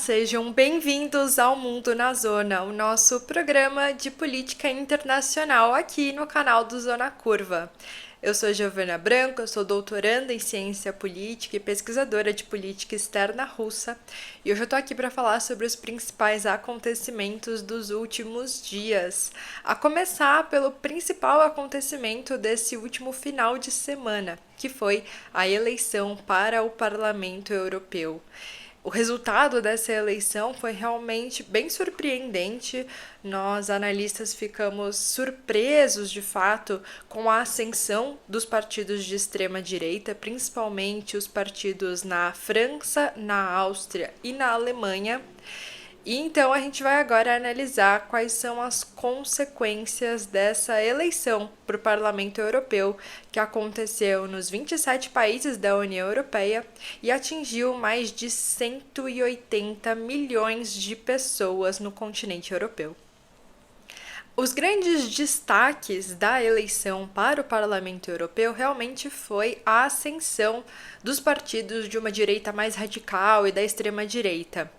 sejam bem-vindos ao Mundo na Zona, o nosso programa de política internacional aqui no canal do Zona Curva. Eu sou Giovana Branco, eu sou doutoranda em ciência política e pesquisadora de política externa russa, e hoje eu tô aqui para falar sobre os principais acontecimentos dos últimos dias, a começar pelo principal acontecimento desse último final de semana, que foi a eleição para o Parlamento Europeu. O resultado dessa eleição foi realmente bem surpreendente. Nós, analistas, ficamos surpresos, de fato, com a ascensão dos partidos de extrema-direita, principalmente os partidos na França, na Áustria e na Alemanha. E então a gente vai agora analisar quais são as consequências dessa eleição para o Parlamento Europeu, que aconteceu nos 27 países da União Europeia e atingiu mais de 180 milhões de pessoas no continente europeu. Os grandes destaques da eleição para o Parlamento Europeu realmente foi a ascensão dos partidos de uma direita mais radical e da extrema-direita.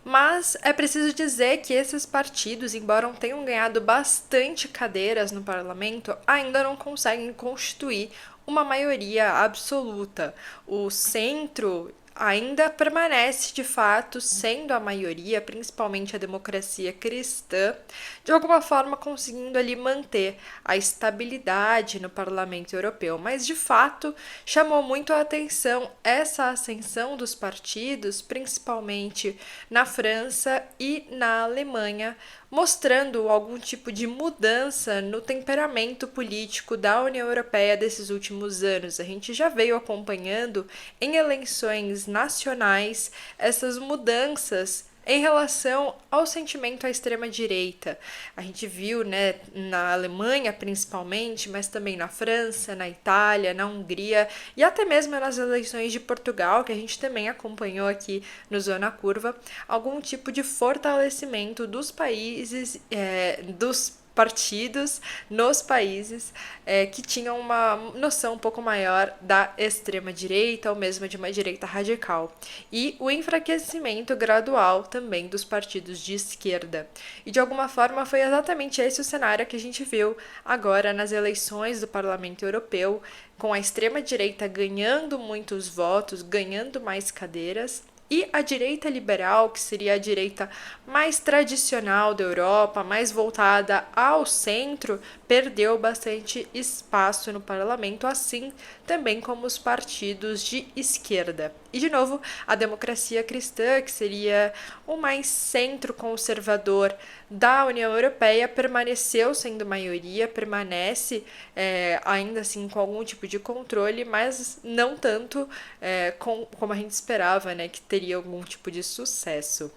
Mas é preciso dizer que esses partidos, embora tenham ganhado bastante cadeiras no parlamento, ainda não conseguem constituir uma maioria absoluta. O centro ainda permanece de fato sendo a maioria, principalmente a democracia cristã, de alguma forma conseguindo ali manter a estabilidade no Parlamento Europeu. Mas de fato chamou muito a atenção essa ascensão dos partidos, principalmente na França e na Alemanha, mostrando algum tipo de mudança no temperamento político da União Europeia desses últimos anos. A gente já veio acompanhando em eleições nacionais essas mudanças em relação ao sentimento à extrema-direita. A gente viu, na Alemanha principalmente, mas também na França, na Itália, na Hungria e até mesmo nas eleições de Portugal, que a gente também acompanhou aqui no Zona Curva, algum tipo de fortalecimento dos países, dos partidos nos países que tinham uma noção um pouco maior da extrema-direita ou mesmo de uma direita radical. E o enfraquecimento gradual também dos partidos de esquerda. E de alguma forma foi exatamente esse o cenário que a gente viu agora nas eleições do Parlamento Europeu, com a extrema-direita ganhando muitos votos, ganhando mais cadeiras, e a direita liberal, que seria a direita mais tradicional da Europa, mais voltada ao centro, perdeu bastante espaço no parlamento, assim também como os partidos de esquerda. E, de novo, a democracia cristã, que seria o mais centro-conservador da União Europeia, permaneceu sendo maioria, permanece ainda assim com algum tipo de controle, mas não tanto como a gente esperava, que teria algum tipo de sucesso.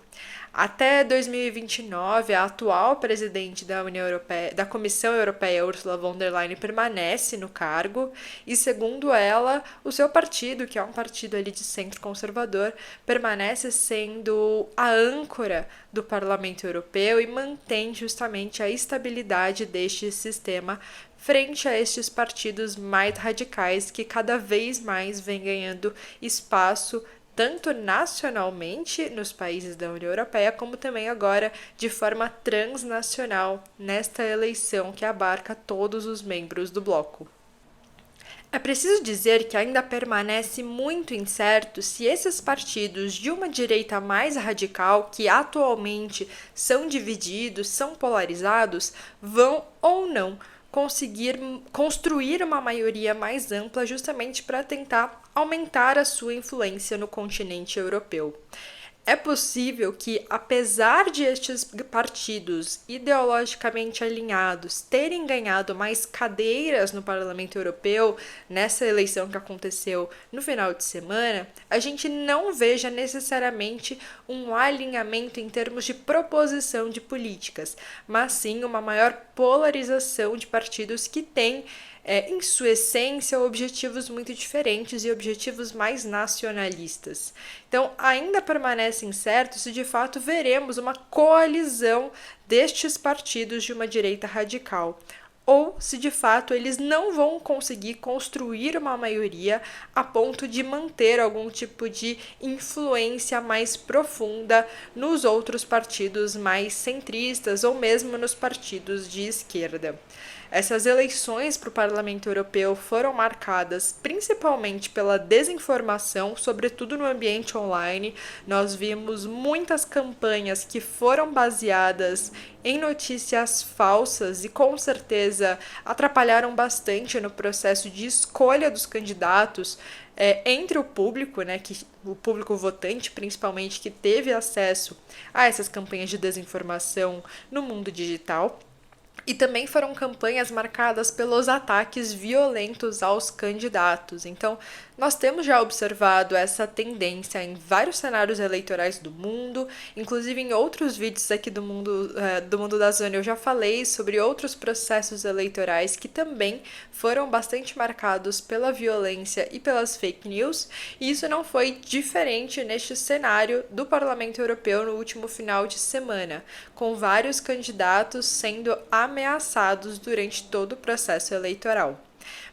Até 2029, a atual presidente da União Europeia, da Comissão Europeia, Ursula von der Leyen, permanece no cargo e, segundo ela, o seu partido, que é um partido ali de centro conservador, permanece sendo a âncora do Parlamento Europeu e mantém justamente a estabilidade deste sistema frente a estes partidos mais radicais que cada vez mais vêm ganhando espaço tanto nacionalmente nos países da União Europeia, como também agora de forma transnacional nesta eleição que abarca todos os membros do bloco. É preciso dizer que ainda permanece muito incerto se esses partidos de uma direita mais radical, que atualmente são divididos, são polarizados, vão ou não conseguir construir uma maioria mais ampla justamente para tentar aumentar a sua influência no continente europeu. É possível que, apesar de estes partidos ideologicamente alinhados terem ganhado mais cadeiras no Parlamento Europeu nessa eleição que aconteceu no final de semana, a gente não veja necessariamente um alinhamento em termos de proposição de políticas, mas sim uma maior polarização de partidos que têm em sua essência, objetivos muito diferentes e objetivos mais nacionalistas. Então, ainda permanece incerto se de fato veremos uma coalizão destes partidos de uma direita radical, ou se de fato eles não vão conseguir construir uma maioria a ponto de manter algum tipo de influência mais profunda nos outros partidos mais centristas ou mesmo nos partidos de esquerda. Essas eleições para o Parlamento Europeu foram marcadas principalmente pela desinformação, sobretudo no ambiente online. Nós vimos muitas campanhas que foram baseadas em notícias falsas e com certeza atrapalharam bastante no processo de escolha dos candidatos entre o público, né, o público votante principalmente, que teve acesso a essas campanhas de desinformação no mundo digital. E também foram campanhas marcadas pelos ataques violentos aos candidatos. Então, nós temos já observado essa tendência em vários cenários eleitorais do mundo, inclusive em outros vídeos aqui do mundo da Zona eu já falei sobre outros processos eleitorais que também foram bastante marcados pela violência e pelas fake news, e isso não foi diferente neste cenário do Parlamento Europeu no último final de semana, com vários candidatos sendo ameaçados durante todo o processo eleitoral.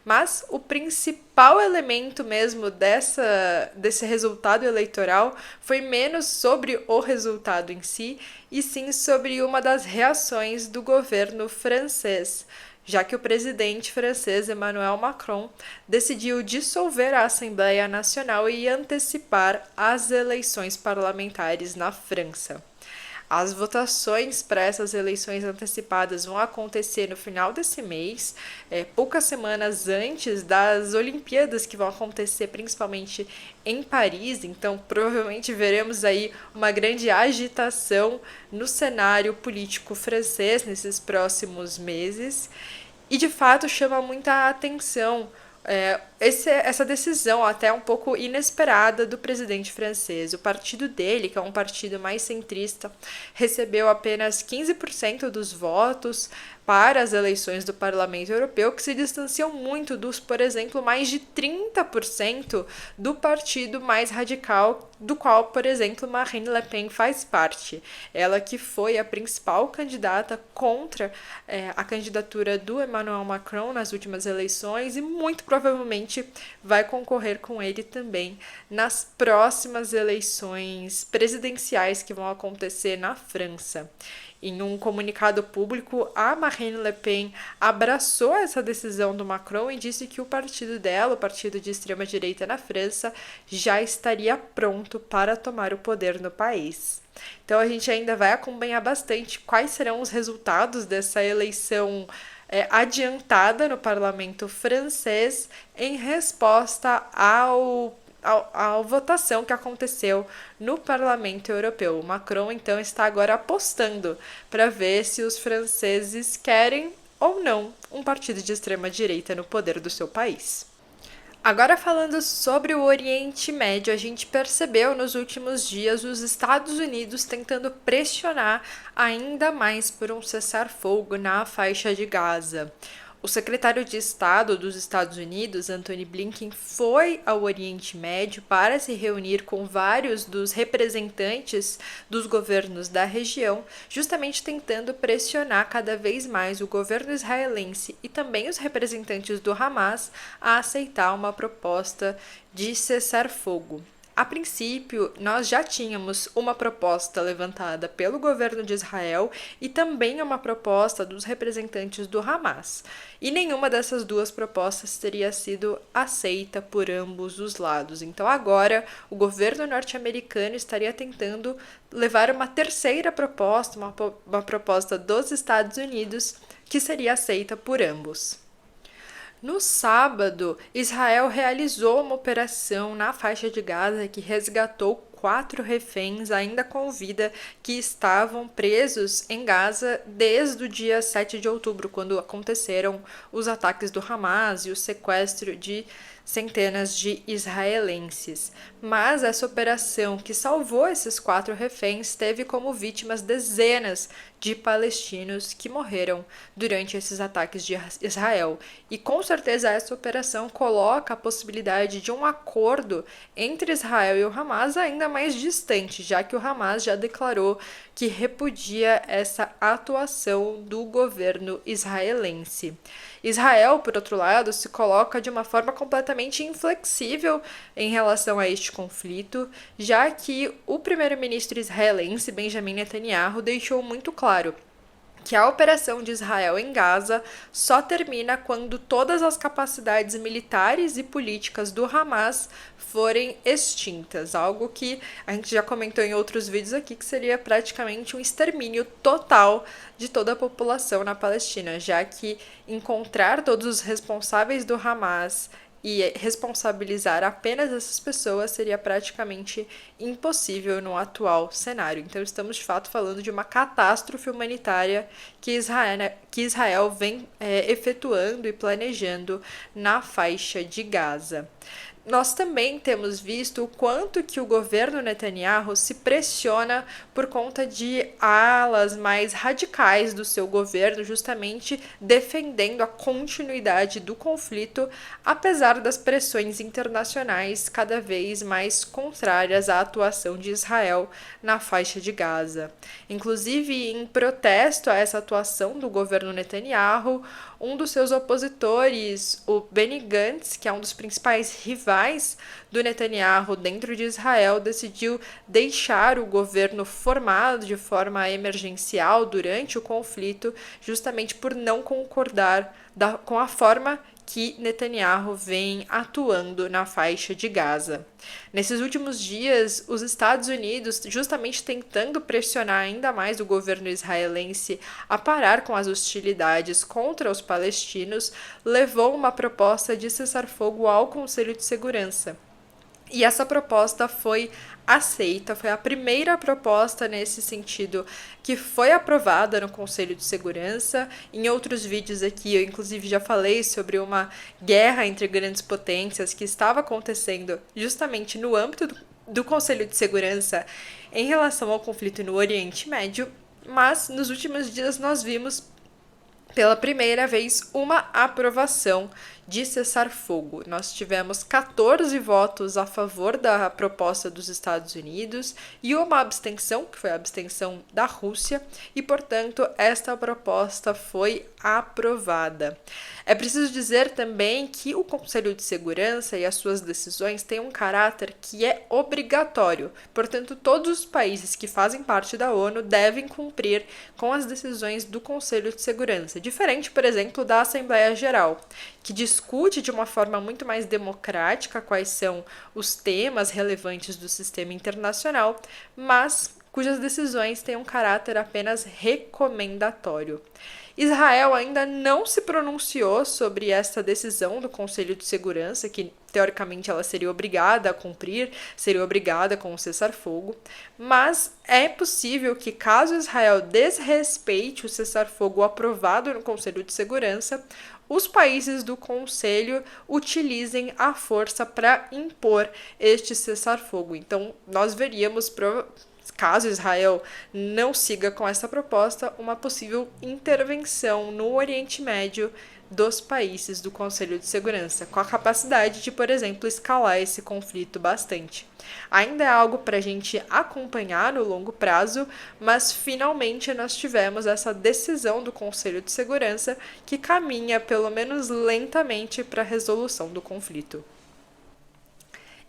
Mas o principal elemento mesmo desse resultado eleitoral foi menos sobre o resultado em si, e sim sobre uma das reações do governo francês, já que o presidente francês Emmanuel Macron decidiu dissolver a Assembleia Nacional e antecipar as eleições parlamentares na França. As votações para essas eleições antecipadas vão acontecer no final desse mês, poucas semanas antes das Olimpíadas, que vão acontecer principalmente em Paris. Então, provavelmente veremos aí uma grande agitação no cenário político francês nesses próximos meses. E, de fato, chama muita atenção essa decisão até um pouco inesperada do presidente francês. O partido dele, que é um partido mais centrista, recebeu apenas 15% dos votos para as eleições do Parlamento Europeu, que se distanciam muito dos, por exemplo, mais de 30% do partido mais radical, do qual, por exemplo, Marine Le Pen faz parte. Ela que foi a principal candidata contra a candidatura do Emmanuel Macron nas últimas eleições e muito provavelmente vai concorrer com ele também nas próximas eleições presidenciais que vão acontecer na França. Em um comunicado público, a Marine Le Pen abraçou essa decisão do Macron e disse que o partido dela, o partido de extrema-direita na França, já estaria pronto para tomar o poder no país. Então a gente ainda vai acompanhar bastante quais serão os resultados dessa eleição adiantada no parlamento francês em resposta à votação que aconteceu no Parlamento Europeu. O Macron, então, está agora apostando para ver se os franceses querem ou não um partido de extrema-direita no poder do seu país. Agora, falando sobre o Oriente Médio, a gente percebeu nos últimos dias os Estados Unidos tentando pressionar ainda mais por um cessar-fogo na faixa de Gaza. O secretário de Estado dos Estados Unidos, Antony Blinken, foi ao Oriente Médio para se reunir com vários dos representantes dos governos da região, justamente tentando pressionar cada vez mais o governo israelense e também os representantes do Hamas a aceitar uma proposta de cessar-fogo. A princípio, nós já tínhamos uma proposta levantada pelo governo de Israel e também uma proposta dos representantes do Hamas. E nenhuma dessas duas propostas teria sido aceita por ambos os lados. Então, agora, o governo norte-americano estaria tentando levar uma terceira proposta, uma proposta dos Estados Unidos, que seria aceita por ambos. No sábado, Israel realizou uma operação na faixa de Gaza que resgatou 4 reféns ainda com vida que estavam presos em Gaza desde o dia 7 de outubro, quando aconteceram os ataques do Hamas e o sequestro de centenas de israelenses. Mas essa operação que salvou esses 4 reféns teve como vítimas dezenas de palestinos que morreram durante esses ataques de Israel. E com certeza essa operação coloca a possibilidade de um acordo entre Israel e o Hamas ainda mais distante, já que o Hamas já declarou que repudia essa atuação do governo israelense. Israel, por outro lado, se coloca de uma forma completamente inflexível em relação a este conflito, já que o primeiro-ministro israelense, Benjamin Netanyahu, deixou muito claro que a operação de Israel em Gaza só termina quando todas as capacidades militares e políticas do Hamas forem extintas, algo que a gente já comentou em outros vídeos aqui, que seria praticamente um extermínio total de toda a população na Palestina, já que encontrar todos os responsáveis do Hamas e responsabilizar apenas essas pessoas seria praticamente impossível no atual cenário. Então, estamos de fato falando de uma catástrofe humanitária que Israel vem efetuando e planejando na faixa de Gaza. Nós também temos visto o quanto que o governo Netanyahu se pressiona por conta de alas mais radicais do seu governo, justamente defendendo a continuidade do conflito, apesar das pressões internacionais cada vez mais contrárias à atuação de Israel na faixa de Gaza. Inclusive, em protesto a essa atuação do governo Netanyahu, um dos seus opositores, o Benny Gantz, que é um dos principais rivais do Netanyahu dentro de Israel, decidiu deixar o governo formado de forma emergencial durante o conflito, justamente por não concordar com a forma que Netanyahu vem atuando na faixa de Gaza. Nesses últimos dias, os Estados Unidos, justamente tentando pressionar ainda mais o governo israelense a parar com as hostilidades contra os palestinos, levou uma proposta de cessar-fogo ao Conselho de Segurança. E essa proposta foi aceita, foi a primeira proposta nesse sentido que foi aprovada no Conselho de Segurança. Em outros vídeos aqui eu inclusive já falei sobre uma guerra entre grandes potências que estava acontecendo justamente no âmbito do Conselho de Segurança em relação ao conflito no Oriente Médio, mas nos últimos dias nós vimos pela primeira vez uma aprovação de cessar-fogo. Nós tivemos 14 votos a favor da proposta dos Estados Unidos e uma abstenção, que foi a abstenção da Rússia, e, portanto, esta proposta foi aprovada. É preciso dizer também que o Conselho de Segurança e as suas decisões têm um caráter que é obrigatório. Portanto, todos os países que fazem parte da ONU devem cumprir com as decisões do Conselho de Segurança, diferente, por exemplo, da Assembleia Geral, que discute de uma forma muito mais democrática quais são os temas relevantes do sistema internacional, mas cujas decisões têm um caráter apenas recomendatório. Israel ainda não se pronunciou sobre essa decisão do Conselho de Segurança, que teoricamente ela seria obrigada a cumprir, seria obrigada com o cessar-fogo, mas é possível que, caso Israel desrespeite o cessar-fogo aprovado no Conselho de Segurança, os países do Conselho utilizem a força para impor este cessar-fogo. Então, nós veríamos, caso Israel não siga com essa proposta, uma possível intervenção no Oriente Médio dos países do Conselho de Segurança, com a capacidade de, por exemplo, escalar esse conflito bastante. Ainda é algo para a gente acompanhar no longo prazo, mas finalmente nós tivemos essa decisão do Conselho de Segurança que caminha, pelo menos lentamente, para a resolução do conflito.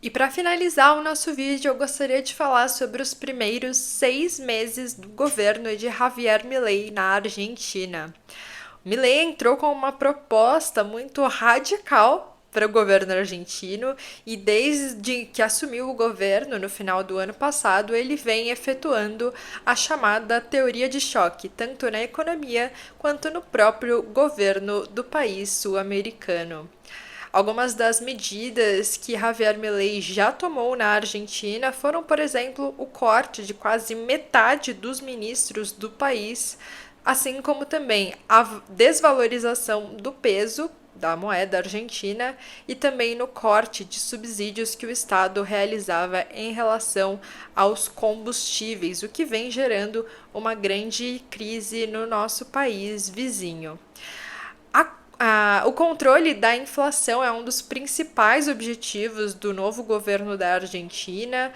E para finalizar o nosso vídeo, eu gostaria de falar sobre os primeiros 6 meses do governo de Javier Milei na Argentina. Milei entrou com uma proposta muito radical para o governo argentino e desde que assumiu o governo no final do ano passado, ele vem efetuando a chamada teoria de choque, tanto na economia quanto no próprio governo do país sul-americano. Algumas das medidas que Javier Milei já tomou na Argentina foram, por exemplo, o corte de quase metade dos ministros do país, assim como também a desvalorização do peso da moeda argentina e também no corte de subsídios que o Estado realizava em relação aos combustíveis, o que vem gerando uma grande crise no nosso país vizinho. O controle da inflação é um dos principais objetivos do novo governo da Argentina,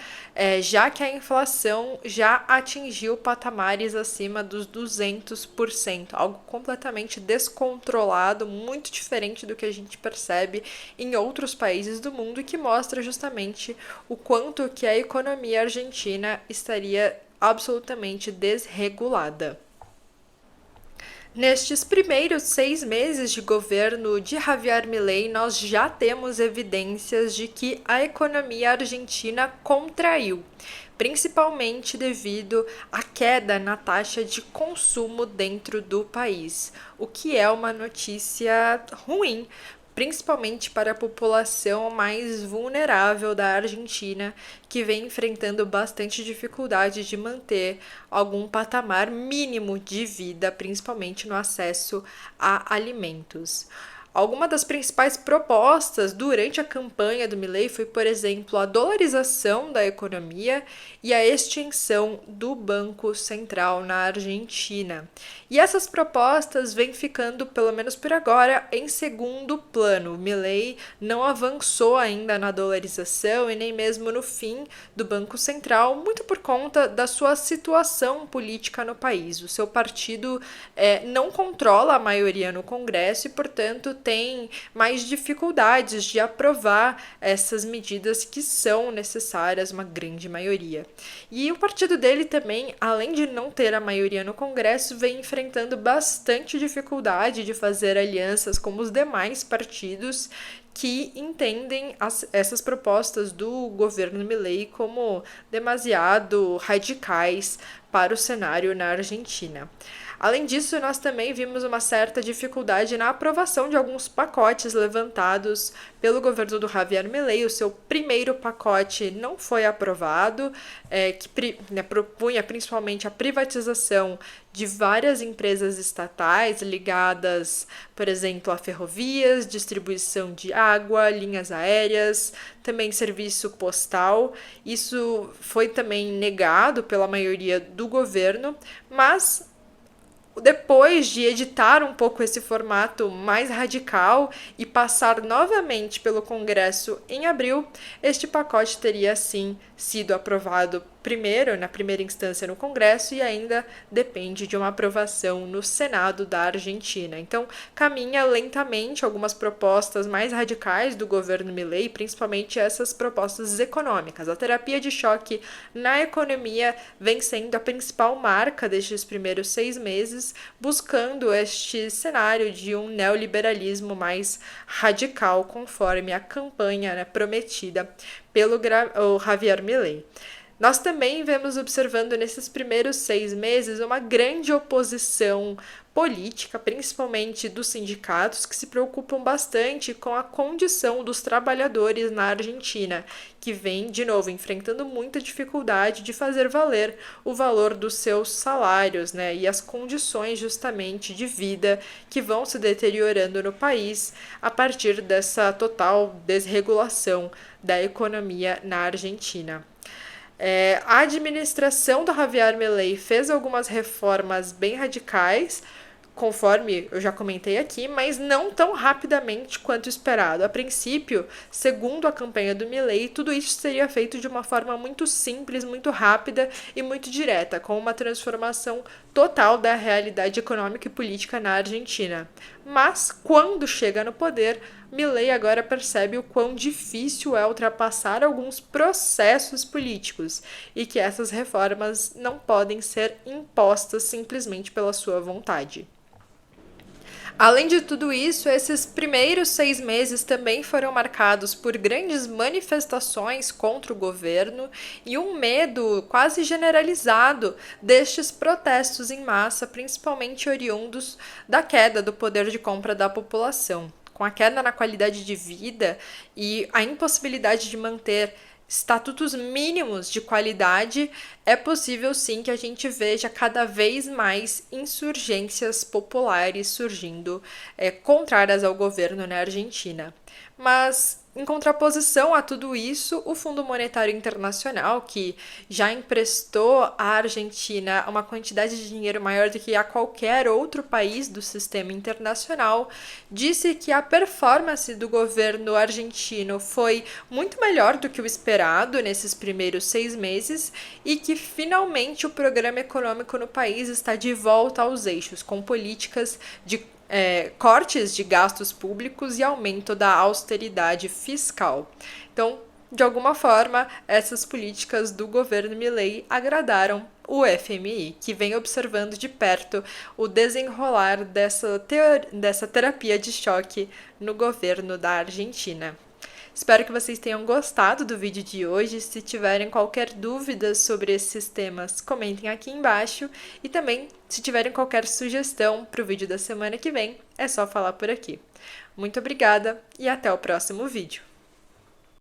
já que a inflação já atingiu patamares acima dos 200%, algo completamente descontrolado, muito diferente do que a gente percebe em outros países do mundo e que mostra justamente o quanto que a economia argentina estaria absolutamente desregulada. Nestes primeiros 6 meses de governo de Javier Milei, nós já temos evidências de que a economia argentina contraiu, principalmente devido à queda na taxa de consumo dentro do país, o que é uma notícia ruim, principalmente para a população mais vulnerável da Argentina, que vem enfrentando bastante dificuldade de manter algum patamar mínimo de vida, principalmente no acesso a alimentos. Alguma das principais propostas durante a campanha do Milei foi, por exemplo, a dolarização da economia e a extinção do Banco Central na Argentina. E essas propostas vêm ficando, pelo menos por agora, em segundo plano. O Milei não avançou ainda na dolarização e nem mesmo no fim do Banco Central, muito por conta da sua situação política no país. O seu partido não controla a maioria no Congresso e, portanto, tem mais dificuldades de aprovar essas medidas que são necessárias, uma grande maioria. E o partido dele também, além de não ter a maioria no Congresso, vem enfrentando bastante dificuldade de fazer alianças com os demais partidos que entendem essas propostas do governo Milei como demasiado radicais para o cenário na Argentina. Além disso, nós também vimos uma certa dificuldade na aprovação de alguns pacotes levantados pelo governo do Javier Milei. O seu primeiro pacote não foi aprovado, que propunha principalmente a privatização de várias empresas estatais ligadas, por exemplo, a ferrovias, distribuição de água, linhas aéreas, também serviço postal. Isso foi também negado pela maioria do governo, mas depois de editar um pouco esse formato mais radical e passar novamente pelo Congresso em abril, este pacote teria sim sido aprovado primeiro, na primeira instância no Congresso, e ainda depende de uma aprovação no Senado da Argentina. Então, caminha lentamente algumas propostas mais radicais do governo Milei, principalmente essas propostas econômicas. A terapia de choque na economia vem sendo a principal marca destes primeiros 6 meses, buscando este cenário de um neoliberalismo mais radical, conforme a campanha prometida pelo Javier Milei. Nós também vemos observando nesses primeiros 6 meses uma grande oposição política, principalmente dos sindicatos, que se preocupam bastante com a condição dos trabalhadores na Argentina, que vem, de novo, enfrentando muita dificuldade de fazer valer o valor dos seus salários, e as condições justamente de vida que vão se deteriorando no país a partir dessa total desregulação da economia na Argentina. A administração do Javier Milei fez algumas reformas bem radicais, conforme eu já comentei aqui, mas não tão rapidamente quanto esperado. A princípio, segundo a campanha do Milei, tudo isso seria feito de uma forma muito simples, muito rápida e muito direta, com uma transformação total da realidade econômica e política na Argentina. Mas, quando chega no poder, Milei agora percebe o quão difícil é ultrapassar alguns processos políticos e que essas reformas não podem ser impostas simplesmente pela sua vontade. Além de tudo isso, esses primeiros 6 meses também foram marcados por grandes manifestações contra o governo e um medo quase generalizado destes protestos em massa, principalmente oriundos da queda do poder de compra da população. Com a queda na qualidade de vida e a impossibilidade de manter estatutos mínimos de qualidade, é possível sim que a gente veja cada vez mais insurgências populares surgindo contrárias ao governo na Argentina. Mas, em contraposição a tudo isso, o Fundo Monetário Internacional, que já emprestou à Argentina uma quantidade de dinheiro maior do que a qualquer outro país do sistema internacional, disse que a performance do governo argentino foi muito melhor do que o esperado nesses primeiros 6 meses e que finalmente o programa econômico no país está de volta aos eixos, com políticas de cortes de gastos públicos e aumento da austeridade fiscal. Então, de alguma forma, essas políticas do governo Milei agradaram o FMI, que vem observando de perto o desenrolar dessa terapia de choque no governo da Argentina. Espero que vocês tenham gostado do vídeo de hoje. Se tiverem qualquer dúvida sobre esses temas, comentem aqui embaixo. E também, se tiverem qualquer sugestão para o vídeo da semana que vem, é só falar por aqui. Muito obrigada e até o próximo vídeo.